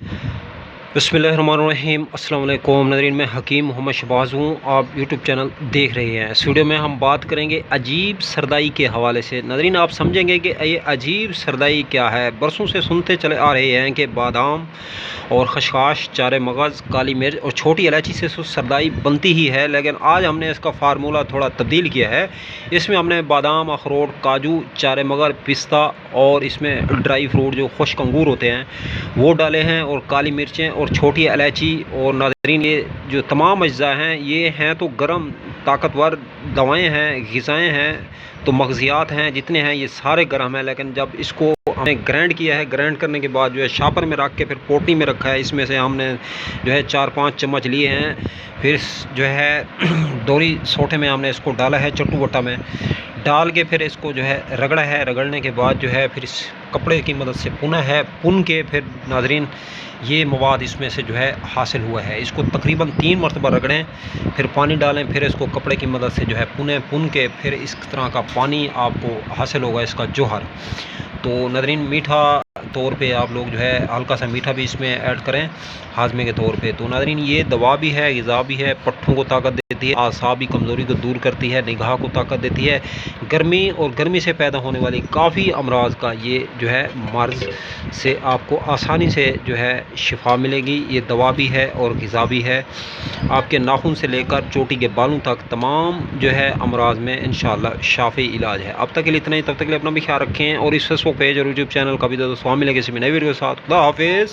बिस्मिल्लाहिर्रहमानिर्रहीम। अस्सलाम वालेकुम नाज़रीन, मैं हकीम मोहम्मद शहबाज हूँ। आप यूट्यूब चैनल देख रहे हैं। इस वीडियो में हम बात करेंगे अजीब सरदाई के हवाले से। नाज़रीन, आप समझेंगे कि ये अजीब सरदाई क्या है। बरसों से सुनते चले आ रहे हैं कि बादाम और खशखाश, चारे मगज़, काली मिर्च और छोटी इलायची से सरदाई बनती ही है, लेकिन आज हमने इसका फार्मूला थोड़ा तब्दील किया है। इसमें हमने बादाम, अखरोट, काजू, चारे मगज़, पिस्ता और इसमें ड्राई फ्रूट जो खुश्क अंगूर होते हैं वो डाले हैं, और काली मिर्चें और छोटी इलायची। और नाज़रीन, ये जो तमाम अज्जा हैं ये हैं तो गर्म ताकतवर दवाएं हैं, ग़िज़ाएँ हैं, तो मग़ज़ियात हैं, जितने हैं ये सारे गर्म हैं। लेकिन जब इसको हमने ग्राइंड किया है, ग्राइंड करने के बाद जो है शापर में रख के फिर पोटली में रखा है। इसमें से हमने जो है 4-5 चम्मच लिए हैं। फिर जो है दोरी सोटे में हमने इसको डाला है, चट्टू बट्टा में डाल के फिर इसको जो है रगड़ा है। रगड़ने के बाद जो है फिर इस कपड़े की मदद से पुना है, पुन के फिर नाज़रीन ये मवाद इसमें से जो है हासिल हुआ है। इसको तकरीबन 3 मरतबा रगड़ें, फिर पानी डालें, फिर इसको कपड़े की मदद से जो है पुन के फिर इस तरह का पानी आपको हासिल होगा, इसका जोहर। तो नाज़रीन, मीठा तौर पे आप लोग जो है हल्का सा मीठा भी इसमें ऐड करें हाजमे के तौर पे। तो नाज़रीन, ये दवा भी है, ग़िज़ा भी है, पट्ठों को ताकत देती है, आसाबी कमज़ोरी को दूर करती है, निगाह को ताकत देती है, गर्मी और गर्मी से पैदा होने वाली काफ़ी अमराज का ये जो है मर्ज़ से आपको आसानी से जो है शिफा मिलेगी। ये दवा भी है और ग़िज़ा भी है। आपके नाखून से लेकर चोटी के बालों तक तमाम जो है अमराज में इंशाअल्लाह शाफ़ी इलाज है। अब तक के लिए इतना ही। तब तक के लिए अपना भी ख्याल रखें और इस फेसबुक पेज और यूट्यूब चैनल का भी दोस्तों मिलेंगे किसी नई वीडियो के साथ। खुदा हाफिज़।